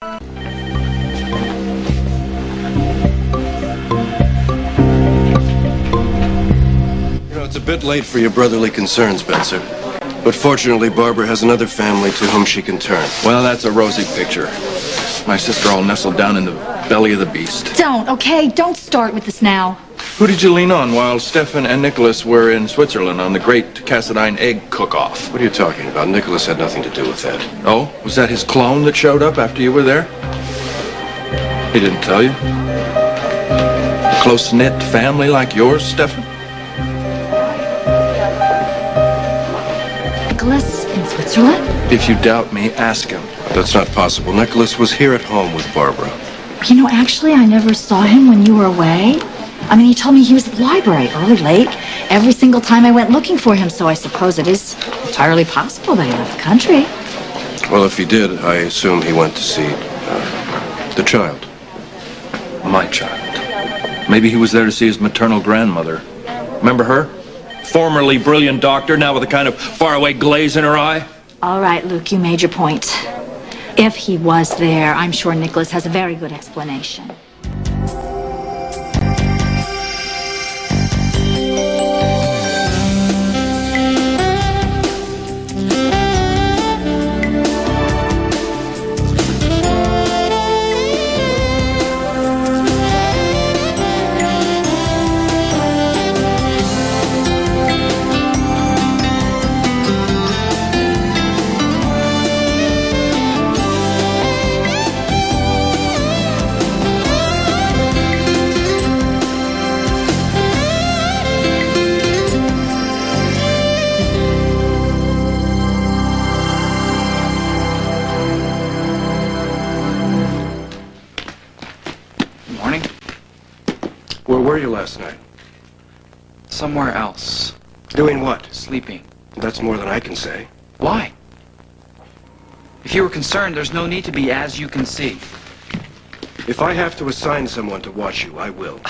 It's a bit late for your brotherly concerns, Spencer. But fortunately, Barbara has another family to whom she can turn. Well, that's a rosy picture. My sister all nestled down in the belly of the beast. Don't, okay? Don't start with this now. Who did you lean on while Stefan and Nicholas were in Switzerland on the great Cassadine egg cook-off? What are you talking about? Nicholas had nothing to do with that. Oh? Was that his clone that showed up after you were there? He didn't tell you? A close-knit family like yours, Stefan? Nicholas in Switzerland? If you doubt me, ask him. That's not possible. Nicholas was here at home with Barbara. You know, actually, I never saw him when you were away. I mean, he told me he was at the library early, late, every single time I went looking for him, so I suppose it is entirely possible that he left the country. Well, if he did, I assume he went to see the child. My child. Maybe he was there to see his maternal grandmother. Remember her? Formerly brilliant doctor, now with a kind of faraway glaze in her eye. All right, Luke, you made your point. If he was there, I'm sure Nicholas has a very good explanation. Where were you last night? Somewhere else. Doing what? Sleeping. That's more than I can say. Why? If you were concerned, there's no need to be, as you can see. If I have to assign someone to watch you, I will.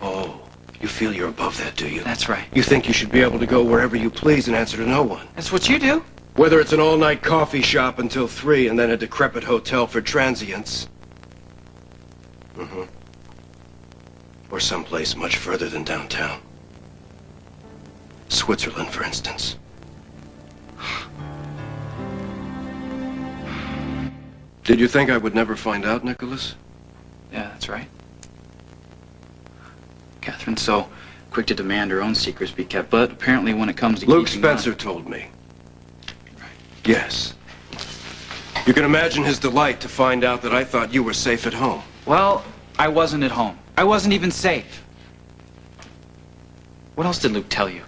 Oh, you feel you're above that, do you? That's right. You think you should be able to go wherever you please and answer to no one. That's what you do. Whether it's an all-night coffee shop until 3 and then a decrepit hotel for transients. Mm-hmm. Or someplace much further than downtown. Switzerland, for instance. Did you think I would never find out, Nicholas? Yeah, that's right. Catherine's so quick to demand her own secrets be kept, but apparently when it comes to Luke keeping Spencer told me. Right. Yes. You can imagine his delight to find out that I thought you were safe at home. Well, I wasn't at home. I wasn't even safe. What else did Luke tell you?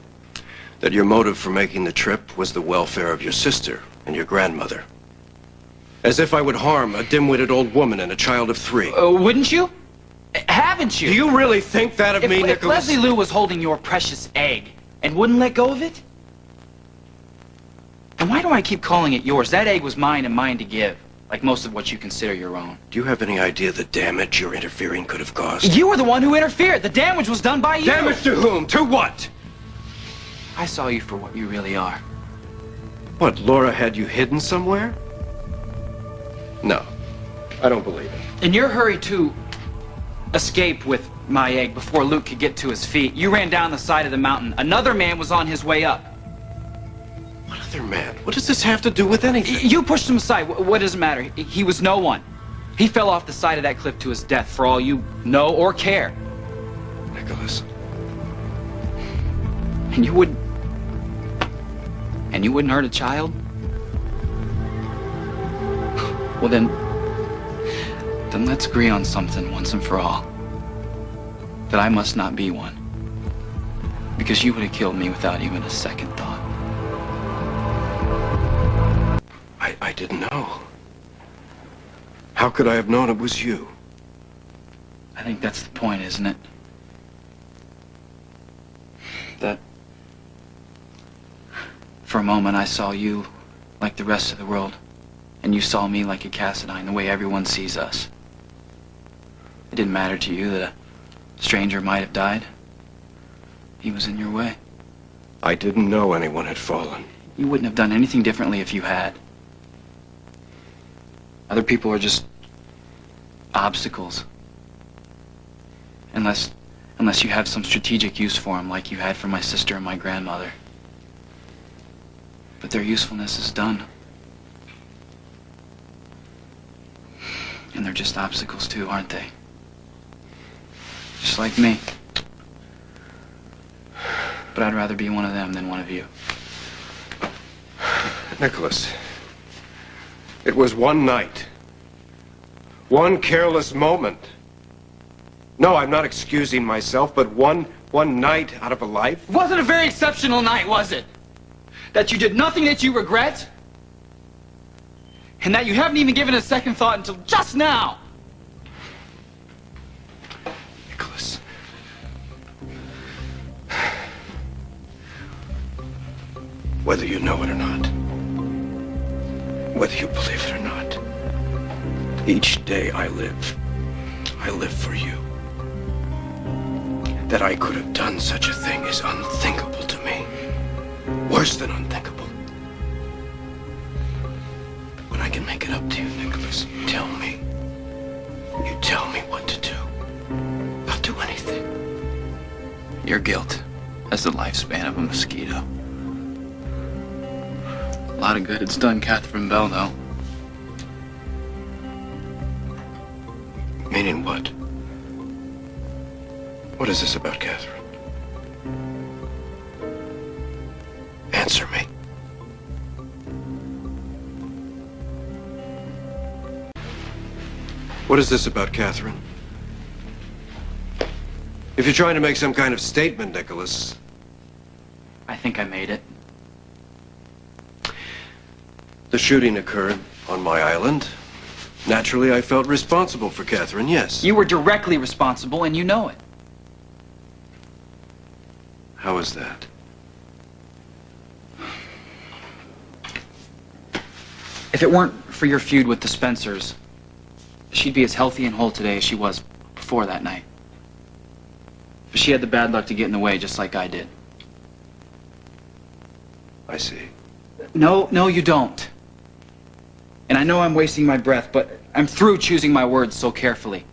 That your motive for making the trip was the welfare of your sister and your grandmother. As if I would harm a dim-witted old woman and a child of 3. Wouldn't you? Haven't you? Do you really think that of me, If Nicholas? Leslie Lou was holding your precious egg and wouldn't let go of it? And why do I keep calling it yours? That egg was mine and mine to give, like most of what you consider your own. Do you have any idea the damage your interfering could have caused? You were the one who interfered. The damage was done by you. Damage to whom? To what? I saw you for what you really are. What, Laura had you hidden somewhere? No, I don't believe it. In your hurry to escape with my egg before Luke could get to his feet, you ran down the side of the mountain. Another man was on his way up. What other man? What does this have to do with anything? You pushed him aside. What does it matter? He was no one. He fell off the side of that cliff to his death for all you know or care. Nicholas. And you wouldn't hurt a child? Well then let's agree on something once and for all. That I must not be one. Because you would have killed me without even a second thought. I didn't know. How could I have known it was you? I think that's the point, isn't it? That for a moment I saw you like the rest of the world, and you saw me like a Cassadine, the way everyone sees us. It didn't matter to you that a stranger might have died. He was in your way. I didn't know anyone had fallen. You wouldn't have done anything differently if you had. Other people are just obstacles. Unless you have some strategic use for them, like you had for my sister and my grandmother. But their usefulness is done. And they're just obstacles too, aren't they? Just like me. But I'd rather be one of them than one of you. Nicholas, it was one night. One careless moment. No, I'm not excusing myself, but one night out of a life. It wasn't a very exceptional night, was it? That you did nothing that you regret? And that you haven't even given a second thought until just now? Nicholas. Whether you know it or not, whether you believe it or not, each day I live for you. That I could have done such a thing is unthinkable to me. Worse than unthinkable. But when I can make it up to you, Nicholas, you tell me. You tell me what to do. I'll do anything. Your guilt has the lifespan of a mosquito. A lot of good it's done Catherine Bell, though. Meaning what? What is this about, Catherine? Answer me. What is this about, Catherine? If you're trying to make some kind of statement, Nicholas. I think I made it. The shooting occurred on my island. Naturally, I felt responsible for Catherine, yes. You were directly responsible, and you know it. How is that? If it weren't for your feud with the Spencers, she'd be as healthy and whole today as she was before that night. But she had the bad luck to get in the way, just like I did. I see. No, you don't. And I know I'm wasting my breath, but I'm through choosing my words so carefully.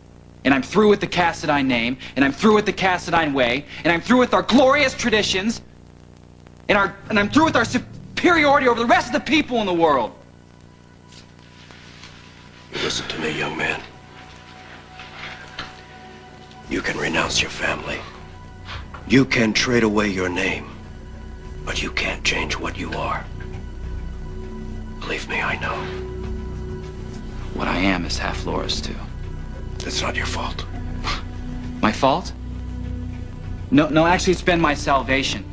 And I'm through with the Cassadine name, and I'm through with the Cassadine way, and I'm through with our glorious traditions, and I'm through with our superiority over the rest of the people in the world. You listen to me, young man. You can renounce your family. You can trade away your name. But you can't change what you are. Believe me, I know. What I am is half Laura's, too. That's not your fault. My fault? No, actually, it's been my salvation.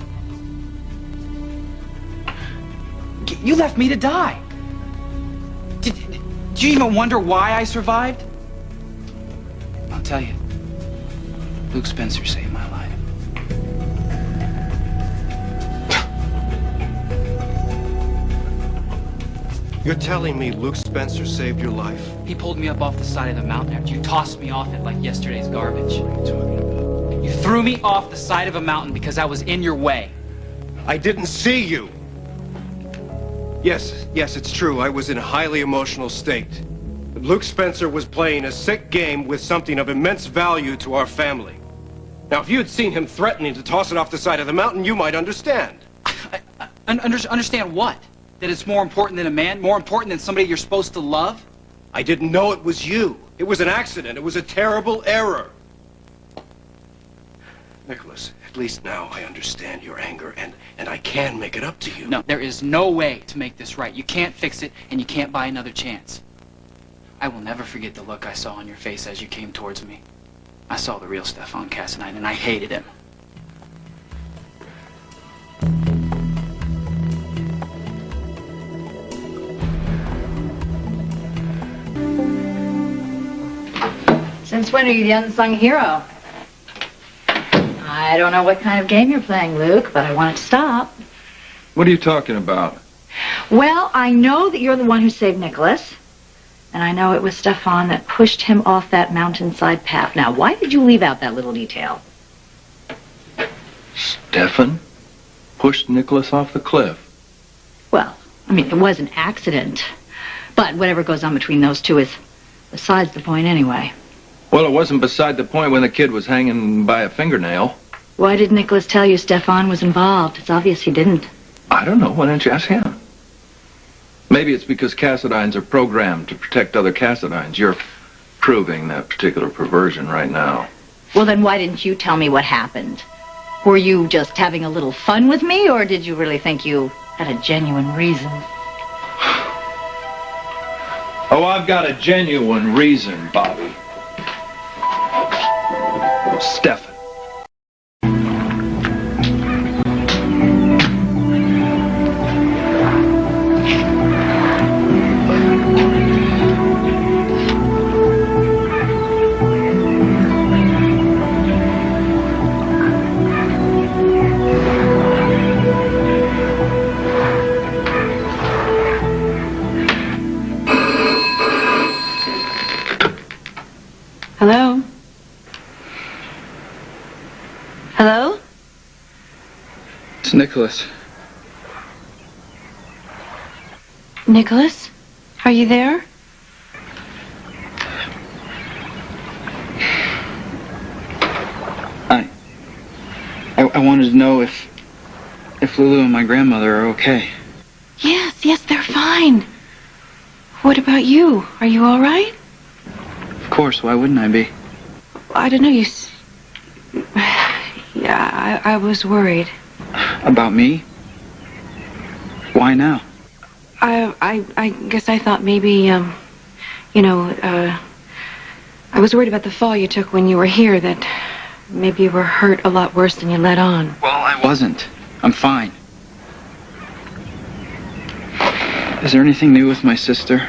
You left me to die. Did you even wonder why I survived? I'll tell you. Luke Spencer saved my life. You're telling me Luke Spencer saved your life? He pulled me up off the side of the mountain after you tossed me off it like yesterday's garbage. What are you talking about? You threw me off the side of a mountain because I was in your way. I didn't see you. Yes, it's true. I was in a highly emotional state. But Luke Spencer was playing a sick game with something of immense value to our family. Now, if you had seen him threatening to toss it off the side of the mountain, you might understand. Understand what? That it's more important than a man? More important than somebody you're supposed to love? I didn't know it was you. It was an accident. It was a terrible error. Nicholas, at least now I understand your anger, and I can make it up to you. No, there is no way to make this right. You can't fix it, and you can't buy another chance. I will never forget the look I saw on your face as you came towards me. I saw the real Stefan Cassadine, and I hated him. Since when are you the unsung hero? I don't know what kind of game you're playing, Luke, but I want it to stop. What are you talking about? Well, I know that you're the one who saved Nicholas. And I know it was Stefan that pushed him off that mountainside path. Now, why did you leave out that little detail? Stefan pushed Nicholas off the cliff. Well, I mean, it was an accident. But whatever goes on between those two is besides the point anyway. Well, it wasn't beside the point when the kid was hanging by a fingernail. Why did Nicholas tell you Stefan was involved? It's obvious he didn't. I don't know. Why didn't you ask him? Maybe it's because Cassidines are programmed to protect other Cassidines. You're proving that particular perversion right now. Well, then why didn't you tell me what happened? Were you just having a little fun with me, or did you really think you had a genuine reason? Oh, I've got a genuine reason, Bobby. Stefan. Hello? Hello? It's Nicholas. Nicholas? Are you there? I wanted to know if Lulu and my grandmother are okay. Yes, they're fine. What about you? Are you all right? Of course, why wouldn't I be? I don't know, Yeah, I was worried. About me? Why now? I guess I thought maybe, I was worried about the fall you took when you were here, that maybe you were hurt a lot worse than you let on. Well, I wasn't. I'm fine. Is there anything new with my sister?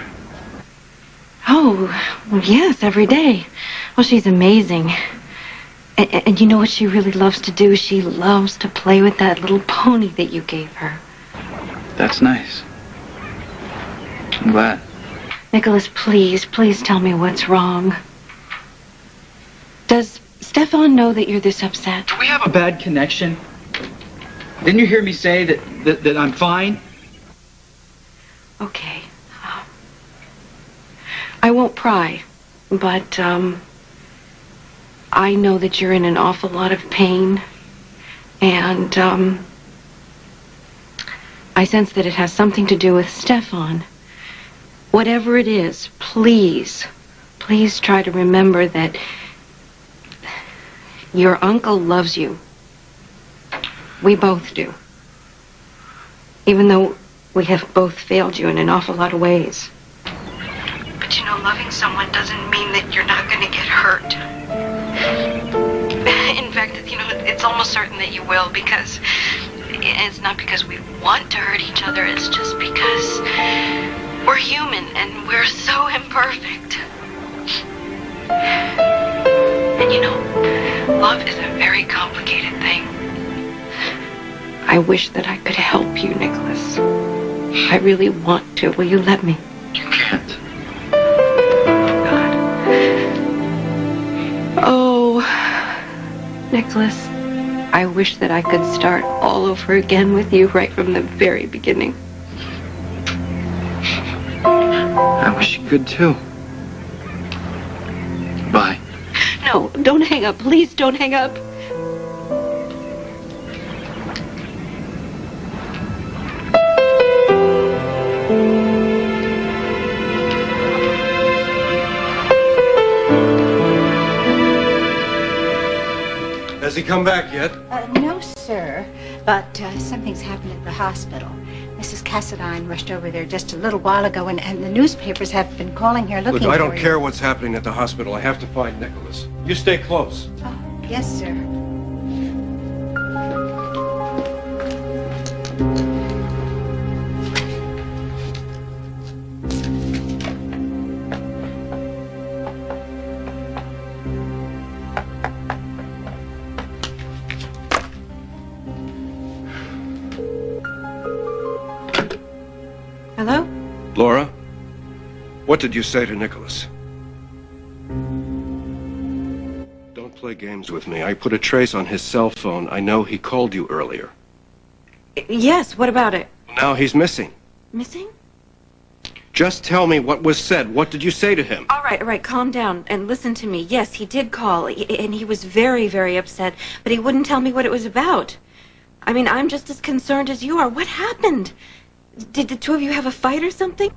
Oh, well, yes, every day. Well, she's amazing. And you know what she really loves to do? She loves to play with that little pony that you gave her. That's nice. I'm glad. Nicholas, please tell me what's wrong. Does Stefan know that you're this upset? Do we have a bad connection? Didn't you hear me say that I'm fine? Okay. I won't pry, but I know that you're in an awful lot of pain, and I sense that it has something to do with Stefan. Whatever it is, please try to remember that your uncle loves you. We both do. Even though we have both failed you in an awful lot of ways. But you know, loving someone doesn't mean that you're not going to get hurt. In fact, it's almost certain that you will, because it's not because we want to hurt each other, it's just because we're human and we're so imperfect. And love is a very complicated thing. I wish that I could help you, Nicholas. I really want to. Will you let me? You can't. God. Oh, Nicholas, I wish that I could start all over again with you right from the very beginning. I wish you could too. Bye. No, don't hang up. Please don't hang up. Has he come back yet? No, sir. But something's happened at the hospital. Mrs. Cassidine rushed over there just a little while ago, and the newspapers have been calling here looking for you. Look, I don't care what's happening at the hospital. I have to find Nicholas. You stay close. Oh, yes, sir. Hello? Laura, what did you say to Nicholas? Don't play games with me. I put a trace on his cell phone. I know he called you earlier. Yes, what about it? Now he's missing. Missing? Just tell me what was said. What did you say to him? All right, calm down and listen to me. Yes, he did call, and he was very, very upset, but he wouldn't tell me what it was about. I mean, I'm just as concerned as you are. What happened? Did the two of you have a fight or something?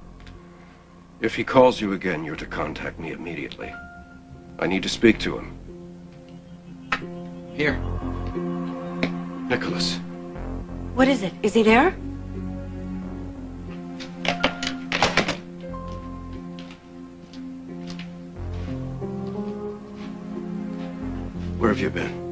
If he calls you again, you're to contact me immediately. I need to speak to him. Here. Nicholas. What is it? Is he there? Where have you been?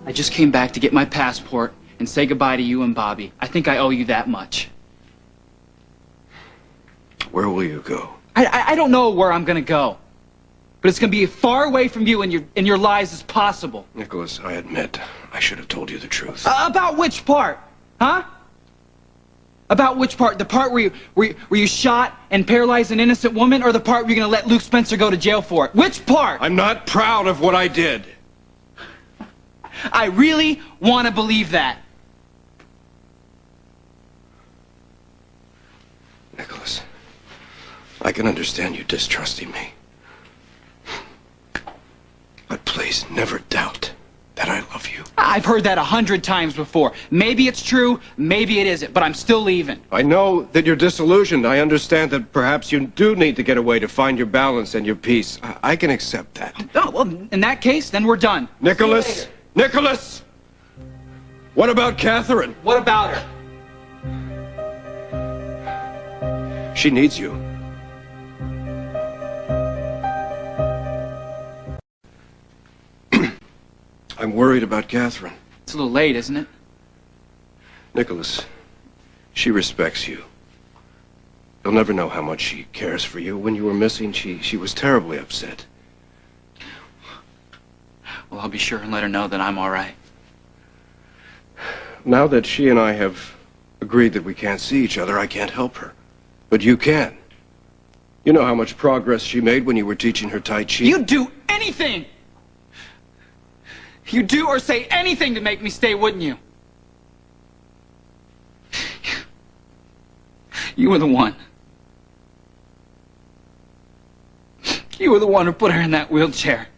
I just came back to get my passport and say goodbye to you and Bobby. I think I owe you that much. Where will you go? I don't know where I'm gonna go, but it's gonna be as far away from you and your lies as possible. Nicholas, I admit, I should have told you the truth. About which part? Huh? About which part? The part where you shot and paralyzed an innocent woman, or the part where you're gonna let Luke Spencer go to jail for it? Which part? I'm not proud of what I did. I really want to believe that. Nicholas, I can understand you distrusting me. But please never doubt that I love you. I've heard that 100 times before. Maybe it's true, maybe it isn't, but I'm still leaving. I know that you're disillusioned. I understand that perhaps you do need to get away to find your balance and your peace. I can accept that. Oh, well, in that case, then we're done. Nicholas! Nicholas! What about Catherine? What about her? She needs you. I'm worried about Catherine. It's a little late, isn't it? Nicholas, she respects you. You'll never know how much she cares for you. When you were missing, she was terribly upset. Well, I'll be sure and let her know that I'm all right. Now that she and I have agreed that we can't see each other, I can't help her. But you can. You know how much progress she made when you were teaching her Tai Chi? You'd do anything! You'd do or say anything to make me stay, wouldn't you? You were the one. You were the one who put her in that wheelchair.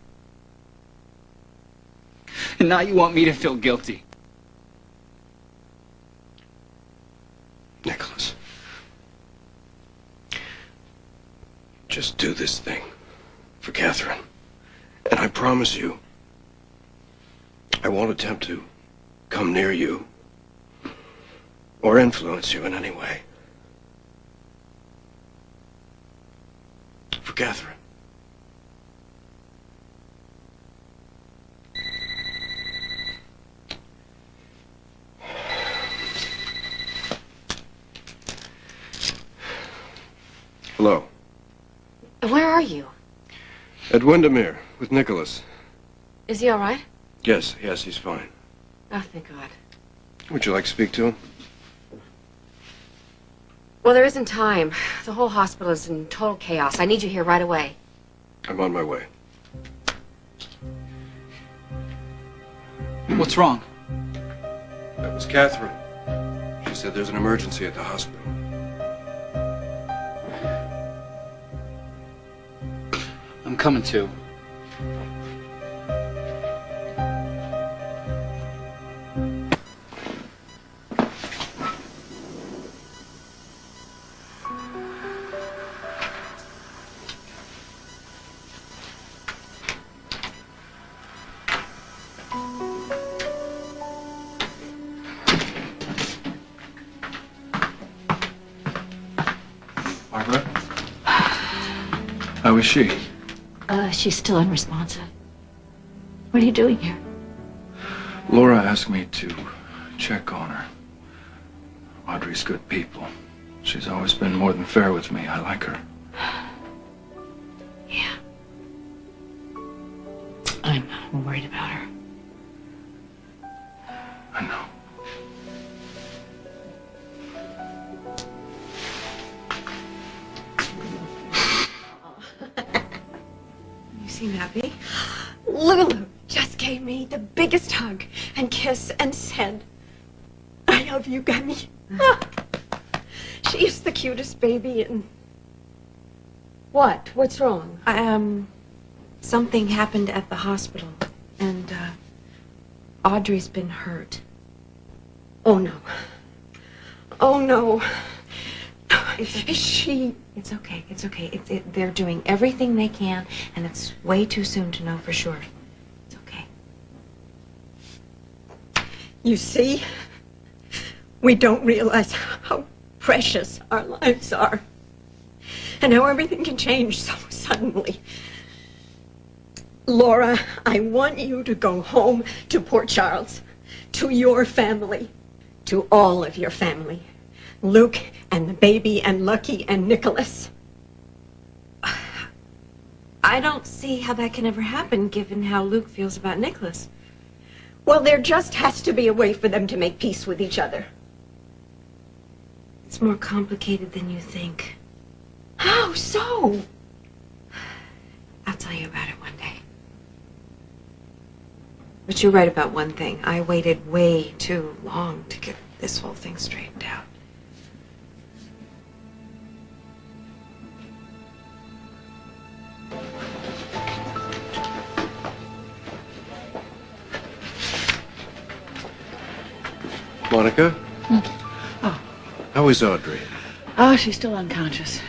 And now you want me to feel guilty. Nicholas. Just do this thing for Catherine. And I promise you, I won't attempt to come near you or influence you in any way. For Catherine. Hello. Where are you? At Windermere with Nicholas. Is he all right? Yes, he's fine. Oh, thank God. Would you like to speak to him? Well, there isn't time. The whole hospital is in total chaos. I need you here right away. I'm on my way. What's wrong? That was Catherine. She said there's an emergency at the hospital. I'm coming too. Margaret? How is she? She's still unresponsive. What are you doing here? Laura asked me to check on her. Audrey's good people. She's always been more than fair with me. I like her. Yeah. I'm worried about her. I know. seem happy. Lulu just gave me the biggest hug and kiss and said, I love you, Gummy. She's the cutest baby and... What? What's wrong? Something happened at the hospital, and, Audrey's been hurt. Oh, no. Oh, no. It's okay. It's okay. They're doing everything they can, and it's way too soon to know for sure. It's okay. You see, we don't realize how precious our lives are, and how everything can change so suddenly. Laura, I want you to go home to Port Charles, to your family, to all of your family. Luke and the baby and Lucky and Nicholas. I don't see how that can ever happen, given how Luke feels about Nicholas. Well, there just has to be a way for them to make peace with each other. It's more complicated than you think. How so? I'll tell you about it one day. But you're right about one thing. I waited way too long to get this whole thing straightened out. Monica? Oh. How is Audrey? Oh, she's still unconscious.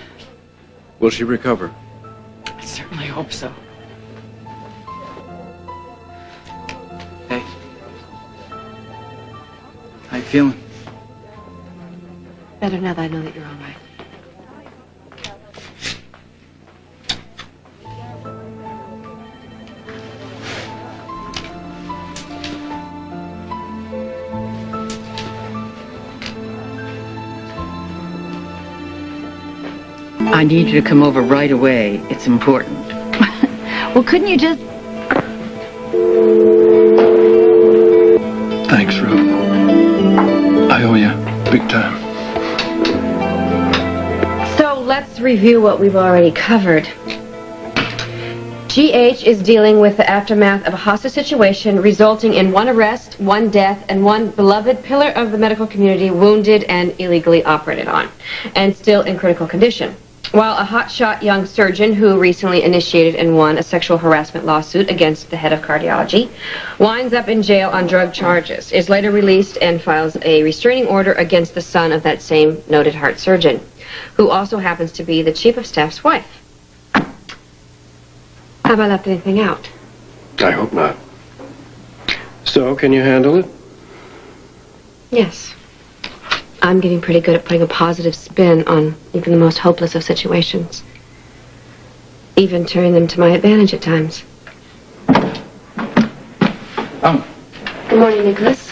Will she recover? I certainly hope so. Hey. How you feeling? Better now that I know that you're all right. I need you to come over right away. It's important. Well, couldn't you just... Thanks, Ruth. I owe you big time. So let's review what we've already covered. GH is dealing with the aftermath of a hostage situation resulting in 1 arrest, 1 death, and 1 beloved pillar of the medical community wounded and illegally operated on, and still in critical condition. While a hotshot young surgeon who recently initiated and won a sexual harassment lawsuit against the head of cardiology winds up in jail on drug charges, is later released and files a restraining order against the son of that same noted heart surgeon, who also happens to be the chief of staff's wife. Have I left anything out? I hope not. So, can you handle it? Yes. I'm getting pretty good at putting a positive spin on even the most hopeless of situations. Even turning them to my advantage at times. Oh, Good morning, Nicholas.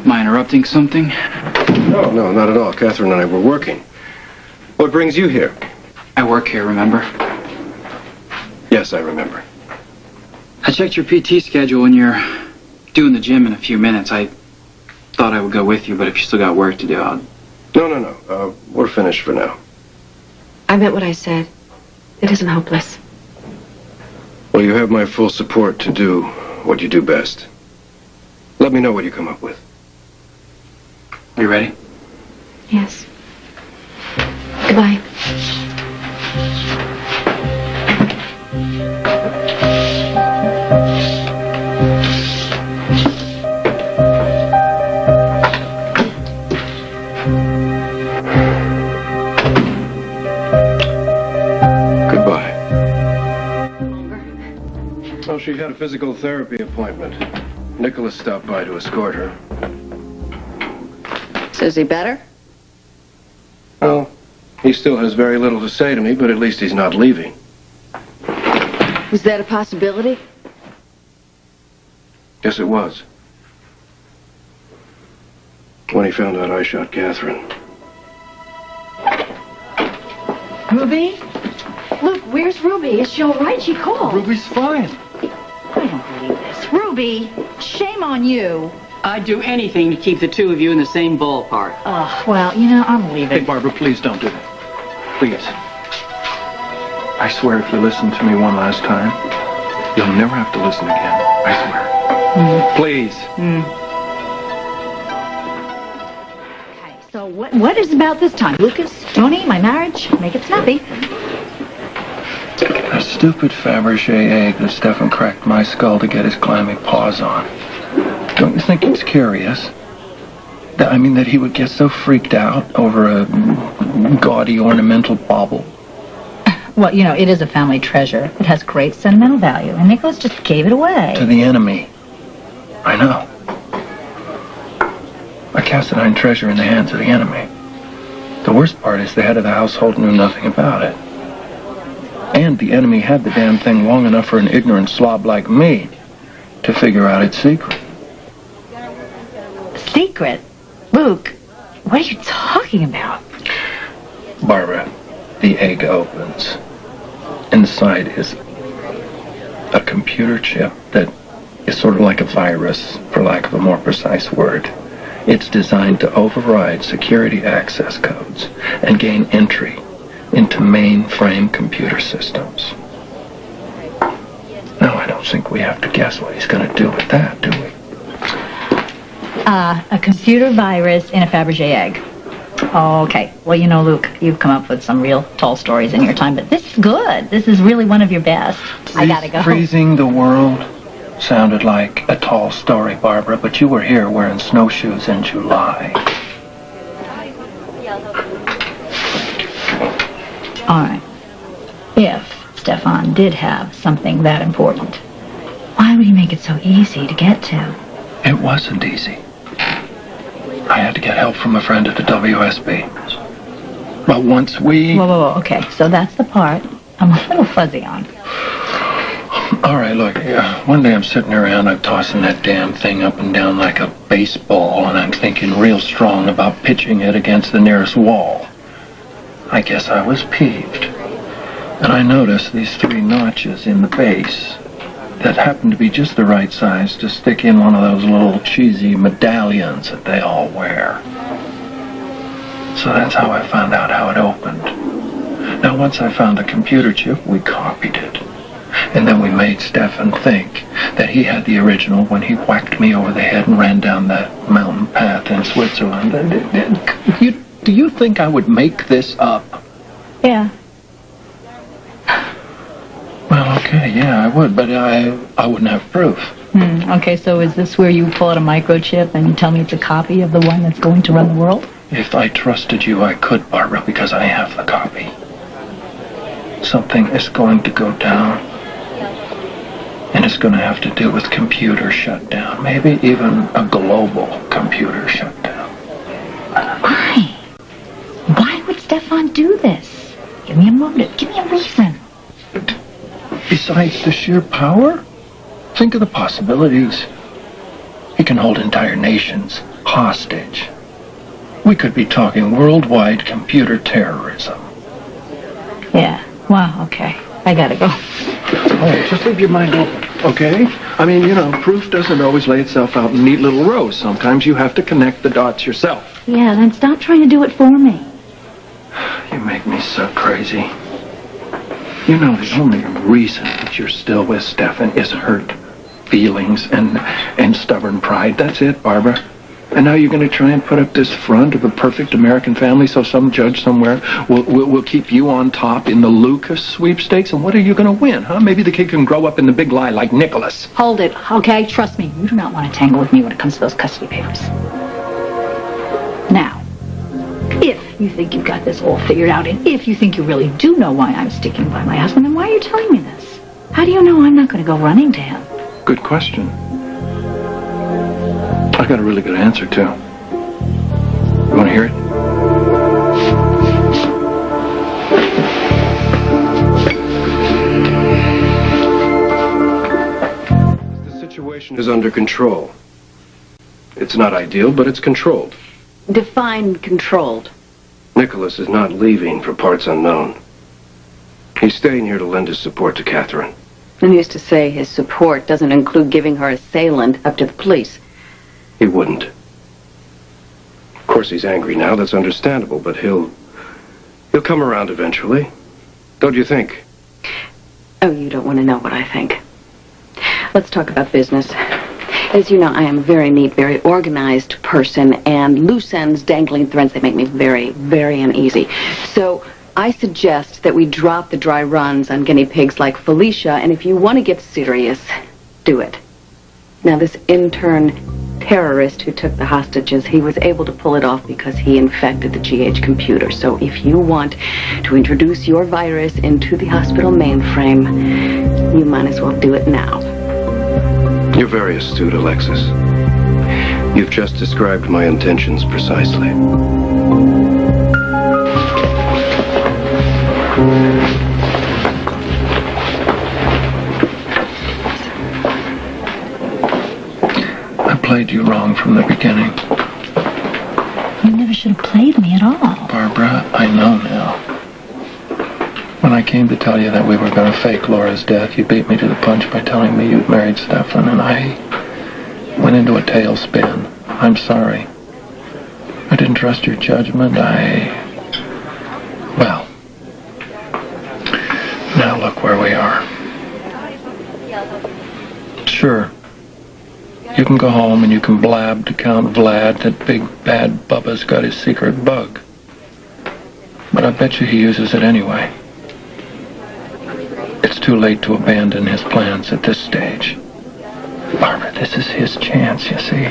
am I interrupting something? No, not at all. Catherine and I were working. What brings you here? I work here, remember? Yes, I remember. I checked your PT schedule and you're doing the gym in a few minutes. I thought I would go with you, but if you still got work to do, I'll... No. We're finished for now. I meant what I said. It isn't hopeless. Well, you have my full support to do what you do best. Let me know what you come up with. Are you ready? Yes. Goodbye. Well, she had a physical therapy appointment. Nicholas stopped by to escort her. So is he better? Well, he still has very little to say to me, but at least he's not leaving. Was that a possibility? Yes, it was. When he found out I shot Catherine. Ruby? Look, where's Ruby? Is she all right? She called. Ruby's fine. I don't believe this. Ruby, shame on you. I'd do anything to keep the two of you in the same ballpark. Oh, well, you know, I'm leaving. Hey, Barbara, please don't do that. Please. I swear if you listen to me one last time, you'll never have to listen again. I swear. Please. Okay, so what is about this time? Lucas, Tony, my marriage? Make it snappy. That stupid Fabergé egg that Stefan cracked my skull to get his clammy paws on. Don't you think it's curious? That he would get so freaked out over a gaudy ornamental bauble. Well, it is a family treasure. It has great sentimental value, and Nicholas just gave it away. To the enemy. I know. A Cassadine treasure in the hands of the enemy. The worst part is the head of the household knew nothing about it. And the enemy had the damn thing long enough for an ignorant slob like me to figure out its secret. Secret? Luke, what are you talking about? Barbara, the egg opens. Inside is a computer chip that is sort of like a virus, for lack of a more precise word. It's designed to override security access codes and gain entry into mainframe computer systems. Now, I don't think we have to guess what he's going to do with that, do we? A computer virus in a Fabergé egg. Okay. Well, Luke, you've come up with some real tall stories in your time, but this is good. This is really one of your best. I gotta go. Freezing the world sounded like a tall story, Barbara, but you were here wearing snowshoes in July. All right. If Stefan did have something that important, why would he make it so easy to get to? It wasn't easy. I had to get help from a friend at the WSB. But once we... Whoa. Okay, so that's the part I'm a little fuzzy on. All right, look, one day I'm sitting around, I'm tossing that damn thing up and down like a baseball, and I'm thinking real strong about pitching it against the nearest wall. I guess I was peeved. And I noticed these 3 notches in the base that happened to be just the right size to stick in one of those little cheesy medallions that they all wear. So that's how I found out how it opened. Now, once I found the computer chip, we copied it. And then we made Stefan think that he had the original when he whacked me over the head and ran down that mountain path in Switzerland. Do you think I would make this up? Yeah. Well, okay, yeah, I would, but I wouldn't have proof. Okay, so is this where you pull out a microchip and you tell me it's a copy of the one that's going to run the world? If I trusted you, I could, Barbara, because I have the copy. Something is going to go down. And it's going to have to do with computer shutdown. Maybe even a global computer shutdown. Why? Why would Stefan do this? Give me a motive. Give me a reason. Besides the sheer power, think of the possibilities. He can hold entire nations hostage. We could be talking worldwide computer terrorism. Yeah. Wow, okay. I gotta go. All right, just leave your mind open, okay? Proof doesn't always lay itself out in neat little rows. Sometimes you have to connect the dots yourself. Yeah, then stop trying to do it for me. You make me so crazy. The only reason that you're still with Stefan is hurt feelings and stubborn pride. That's it, Barbara. And now you're going to try and put up this front of a perfect American family so some judge somewhere will keep you on top in the Lucas sweepstakes? And what are you going to win, huh? Maybe the kid can grow up in the big lie like Nicholas. Hold it, okay? Trust me, you do not want to tangle with me when it comes to those custody papers. Now, if you think you've got this all figured out, and if you think you really do know why I'm sticking by my husband, then why are you telling me this? How do you know I'm not going to go running to him? Good question. I got a really good answer, too. You want to hear it? The situation is under control. It's not ideal, but it's controlled. Define controlled. Nicholas is not leaving for parts unknown. He's staying here to lend his support to Catherine. And he used to say his support doesn't include giving her assailant up to the police. He wouldn't. Of course, he's angry now. That's understandable, but he'll come around eventually. Don't you think? Oh, you don't want to know what I think. Let's talk about business. As you know, I am a very neat, very organized person, and loose ends, dangling threads, they make me very, very uneasy. So I suggest that we drop the dry runs on guinea pigs like Felicia, and if you want to get serious, do it. Now, this intern terrorist who took the hostages, he was able to pull it off because he infected the GH computer. So if you want to introduce your virus into the hospital mainframe, you might as well do it now. You're very astute, Alexis. You've just described my intentions precisely. I played you wrong from the beginning. You never should have played me at all. Barbara, I know now. When I came to tell you that we were going to fake Laura's death, you beat me to the punch by telling me you'd married Stefan, and I went into a tailspin. I'm sorry. I didn't trust your judgment. Well, now look where we are. Sure, you can go home and you can blab to Count Vlad that big bad Bubba's got his secret bug. But I bet you he uses it anyway. It's too late to abandon his plans at this stage. Barbara, this is his chance, you see.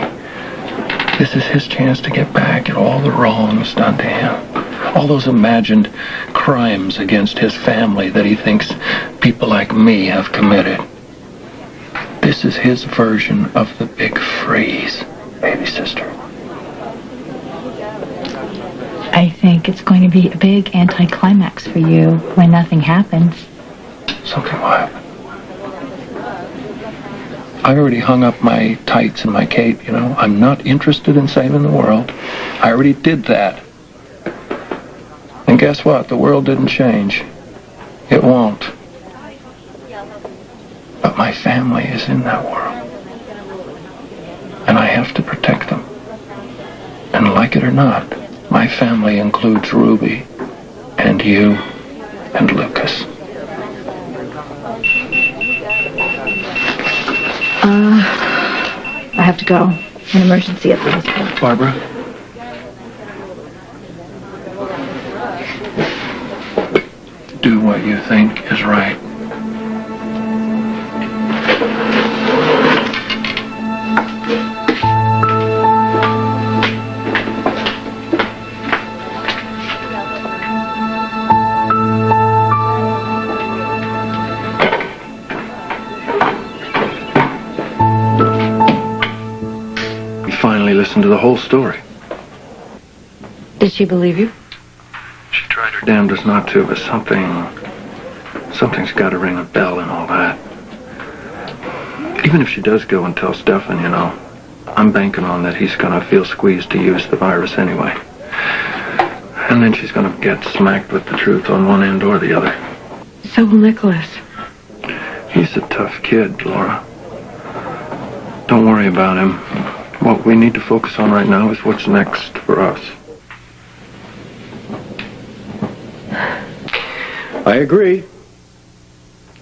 This is his chance to get back at all the wrongs done to him. All those imagined crimes against his family that he thinks people like me have committed. This is his version of the big freeze, baby sister. I think it's going to be a big anticlimax for you when nothing happens. Something will happen. I already hung up my tights and my cape, you know. I'm not interested in saving the world. I already did that. And guess what? The world didn't change. It won't. But my family is in that world. And I have to protect them. And like it or not, my family includes Ruby, and you, and Lucas. I have to go. An emergency at the hospital. Barbara? Do what you think is right. Listen to the whole story. Did she believe you? She tried her damnedest not to, but something's got to ring a bell and all that. Even if she does go and tell Stefan, you know, I'm banking on that he's going to feel squeezed to use the virus anyway. And then she's going to get smacked with the truth on one end or the other. So will Nicholas. He's a tough kid, Laura. Don't worry about him. What we need to focus on right now is what's next for us. I agree.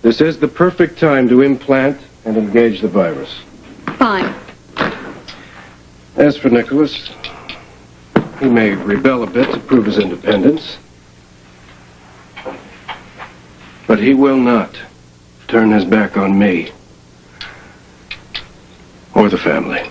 This is the perfect time to implant and engage the virus. Fine. As for Nicholas, he may rebel a bit to prove his independence, but he will not turn his back on me or the family.